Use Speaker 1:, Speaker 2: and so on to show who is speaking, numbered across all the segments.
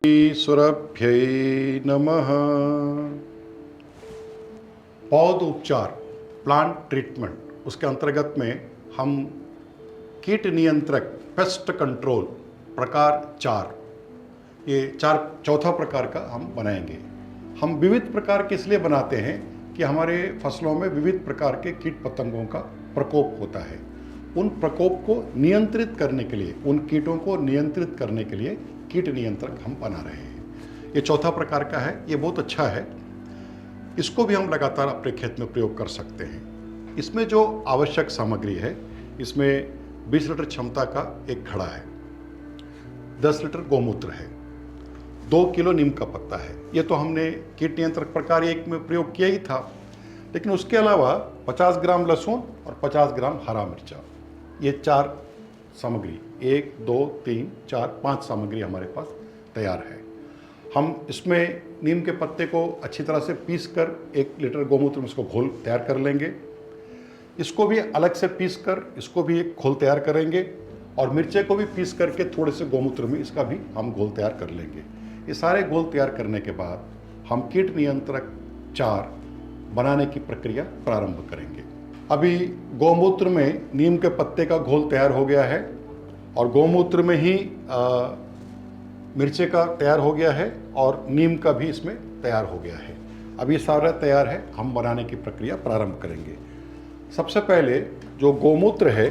Speaker 1: सुरभ्यै नमः। पौध उपचार, प्लांट ट्रीटमेंट, उसके अंतर्गत में हम कीट नियंत्रक, पेस्ट कंट्रोल प्रकार 4, ये चौथा प्रकार का हम बनाएंगे। हम विविध प्रकार के इसलिए बनाते हैं कि हमारे फसलों में विविध प्रकार के कीट पतंगों का प्रकोप होता है। उन प्रकोप को नियंत्रित करने के लिए, उन कीटों को नियंत्रित करने के लिए कीट नियंत्रक हम बना रहे हैं। ये चौथा प्रकार का है, ये बहुत अच्छा है। इसको भी हम लगातार अपने खेत में प्रयोग कर सकते हैं। इसमें जो आवश्यक सामग्री है, इसमें 20 लीटर क्षमता का एक घड़ा है, 10 लीटर गौमूत्र है, 2 किलो नीम का पत्ता है। ये तो हमने कीट नियंत्रक प्रकार 1 में प्रयोग किया ही था, लेकिन उसके अलावा 50 ग्राम लहसुन और 50 ग्राम हरा मिर्चा, ये 4 सामग्री, 1 2 3 4 5 सामग्री हमारे पास तैयार है। हम इसमें नीम के पत्ते को अच्छी तरह से पीस कर 1 लीटर गौमूत्र में इसको घोल तैयार कर लेंगे। इसको भी अलग से पीस कर इसको भी एक घोल तैयार करेंगे, और मिर्चे को भी पीस करके थोड़े से गौमूत्र में इसका भी हम घोल तैयार कर लेंगे। ये सारे घोल तैयार करने के बाद हम कीट नियंत्रक 4 बनाने की प्रक्रिया प्रारंभ करेंगे। अभी गौमूत्र में नीम के पत्ते का घोल तैयार हो गया है, और गौमूत्र में ही मिर्चे का तैयार हो गया है, और नीम का भी इसमें तैयार हो गया है। अब ये सारा तैयार है, हम बनाने की प्रक्रिया प्रारंभ करेंगे। सबसे पहले जो गौमूत्र है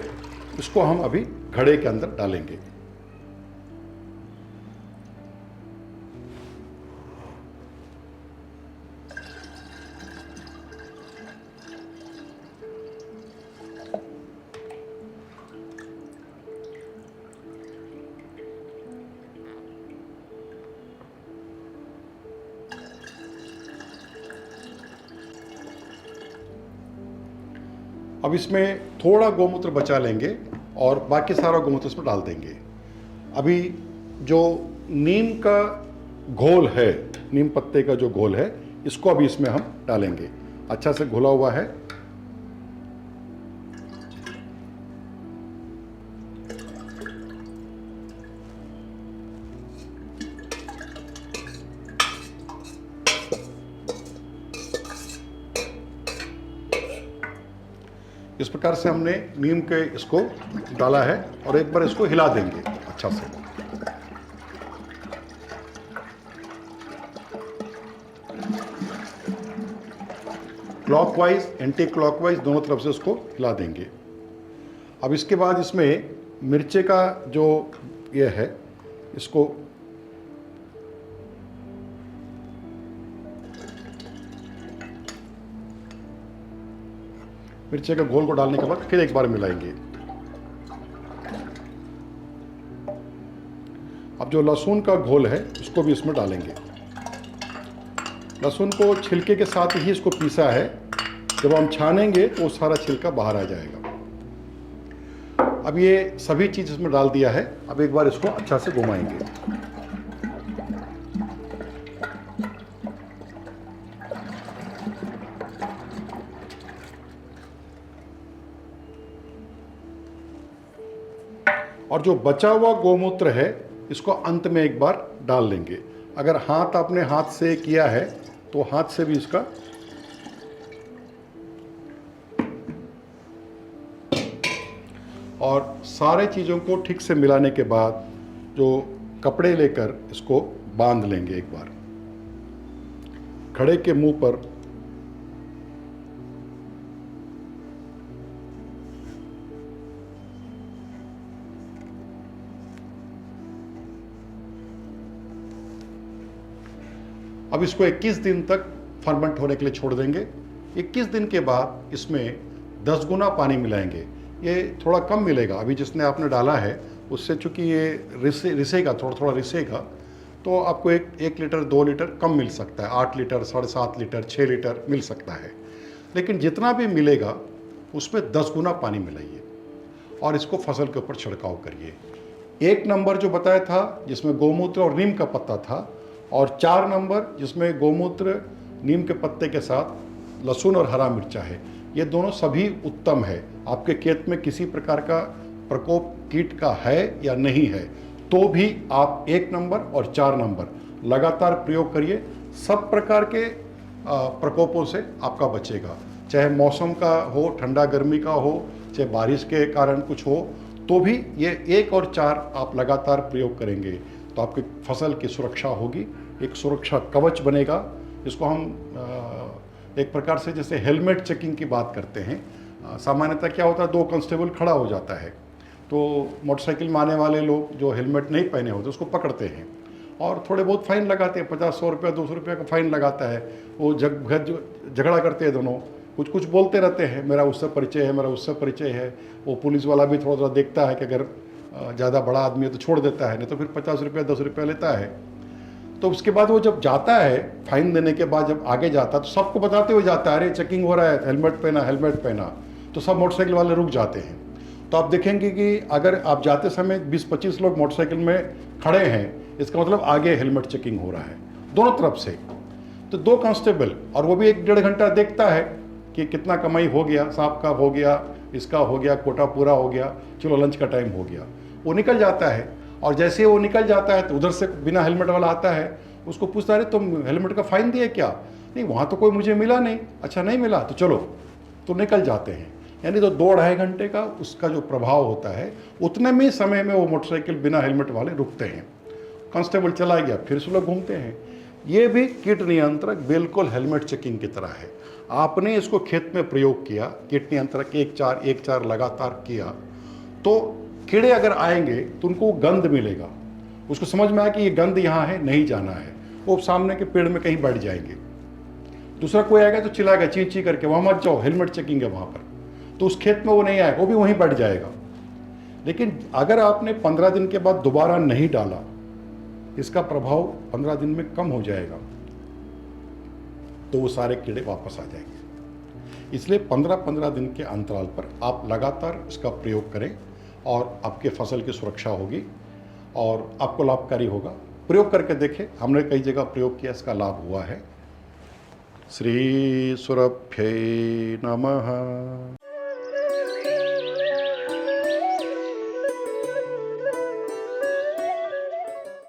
Speaker 1: इसको हम अभी घड़े के अंदर डालेंगे। अब इसमें थोड़ा गौमूत्र बचा लेंगे और बाकी सारा गौमूत्र इसमें डाल देंगे। अभी जो नीम का घोल है, नीम पत्ते का जो घोल है, इसको अभी इसमें हम डालेंगे। अच्छा से घुला हुआ है। इस प्रकार से हमने नीम के इसको डाला है, और एक बार इसको हिला देंगे अच्छा से। क्लॉकवाइज, एंटी क्लॉकवाइज दोनों तरफ से इसको हिला देंगे। अब इसके बाद इसमें मिर्चे का जो ये है, इसको मिर्चे के घोल को डालने के बाद फिर एक बार मिलाएंगे। अब जो लहसुन का घोल है उसको भी इसमें डालेंगे। लहसुन को छिलके के साथ ही इसको पीसा है, जब हम छानेंगे तो सारा छिलका बाहर आ जाएगा। अब ये सभी चीज इसमें डाल दिया है। अब एक बार इसको अच्छा से घुमाएंगे। और जो बचा हुआ गौमूत्र है इसको अंत में एक बार डाल लेंगे। अगर हाथ आपने हाथ से किया है तो हाथ से भी इसका और सारे चीज़ों को ठीक से मिलाने के बाद जो कपड़े लेकर इसको बांध लेंगे एक बार घड़े के मुंह पर। अब इसको 21 दिन तक फर्मेंट होने के लिए छोड़ देंगे। 21 दिन के बाद इसमें 10 गुना पानी मिलाएंगे। ये थोड़ा कम मिलेगा, अभी जिसने आपने डाला है उससे, चूँकि ये रिसेगा, थोड़ा थोड़ा रिसेगा, तो आपको 1 लीटर 2 लीटर कम मिल सकता है। 8 लीटर, 7.5 लीटर, 6 लीटर मिल सकता है। लेकिन जितना भी मिलेगा उसमें 10 गुना पानी मिलाइए और इसको फसल के ऊपर छिड़काव करिए। 1 नंबर जो बताया था जिसमें गौमूत्र और नीम का पत्ता था, और 4 नंबर जिसमें गौमूत्र, नीम के पत्ते के साथ लहसुन और हरा मिर्चा है, ये दोनों सभी उत्तम है। आपके खेत में किसी प्रकार का प्रकोप कीट का है या नहीं है, तो भी आप 1 नंबर और 4 नंबर लगातार प्रयोग करिए, सब प्रकार के प्रकोपों से आपका बचेगा। चाहे मौसम का हो, ठंडा गर्मी का हो, चाहे बारिश के कारण कुछ हो, तो भी ये 1 और 4 आप लगातार प्रयोग करेंगे तो आपकी फसल की सुरक्षा होगी, एक सुरक्षा कवच बनेगा। इसको हम एक प्रकार से जैसे हेलमेट चेकिंग की बात करते हैं। सामान्यतः क्या होता है, 2 कांस्टेबल खड़ा हो जाता है तो मोटरसाइकिल में आने वाले लोग जो हेलमेट नहीं पहने होते उसको पकड़ते हैं और थोड़े बहुत फ़ाइन लगाते हैं, 50-100 रुपया 200 रुपये का फ़ाइन लगाता है। वो झगड़ा करते हैं दोनों, कुछ कुछ बोलते रहते हैं, मेरा उससे परिचय है, मेरा उससे परिचय है। वो पुलिस वाला भी थोड़ा थोड़ा देखता है कि अगर ज़्यादा बड़ा आदमी है तो छोड़ देता है, नहीं तो फिर 50 रुपया 10 रुपया लेता है। तो उसके बाद वो जब जाता है, फाइन देने के बाद जब आगे जाता है तो सबको बताते हुए जाता है, अरे चेकिंग हो रहा है, हेलमेट पहना, हेलमेट पहना। तो सब मोटरसाइकिल वाले रुक जाते हैं। तो आप देखेंगे कि अगर आप जाते समय 20-25 लोग मोटरसाइकिल में खड़े हैं, इसका मतलब आगे हेलमेट चेकिंग हो रहा है दोनों तरफ से। तो 2 कांस्टेबल, और वो भी 1-1.5 घंटा देखता है कि कितना कमाई हो गया, सांप का हो गया, इसका हो गया, कोटा पूरा हो गया, चलो लंच का टाइम हो गया। वो निकल जाता है और जैसे वो निकल जाता है तो उधर से बिना हेलमेट वाला आता है, उसको पूछता है, तुम हेलमेट का फ़ाइन दिए क्या? नहीं, वहाँ तो कोई मुझे मिला नहीं। अच्छा नहीं मिला तो चलो, तो निकल जाते हैं। यानी तो 2-2.5 घंटे का उसका जो प्रभाव होता है, उतने में समय में वो मोटरसाइकिल बिना हेलमेट वाले रुकते हैं। कांस्टेबल चला गया, फिर से लोग घूमते हैं। ये भी कीट नियंत्रक बिल्कुल हेलमेट चेकिंग की तरह है। आपने इसको खेत में प्रयोग किया, कीट नियंत्रक 1-4 लगातार किया, तो कीड़े अगर आएंगे तो उनको गंध मिलेगा, उसको समझ में आया कि ये गंध यहाँ है, नहीं जाना है, वो सामने के पेड़ में कहीं बैठ जाएंगे। दूसरा कोई आएगा तो चिल्लाएगा ची ची करके, वहाँ मत जाओ, हेलमेट चेकिंग है वहाँ पर, तो उस खेत में वो नहीं आएगा, वो भी वहीं बैठ जाएगा। लेकिन अगर आपने 15 दिन के बाद दोबारा नहीं डाला, इसका प्रभाव 15 दिन में कम हो जाएगा, तो वो सारे कीड़े वापस आ जाएंगे। इसलिए 15-15 दिन के अंतराल पर आप लगातार इसका प्रयोग करें और आपके फसल की सुरक्षा होगी और आपको लाभकारी होगा। प्रयोग करके देखें, हमने कई जगह प्रयोग किया, इसका लाभ हुआ है। श्री सुरभ्यै नमः।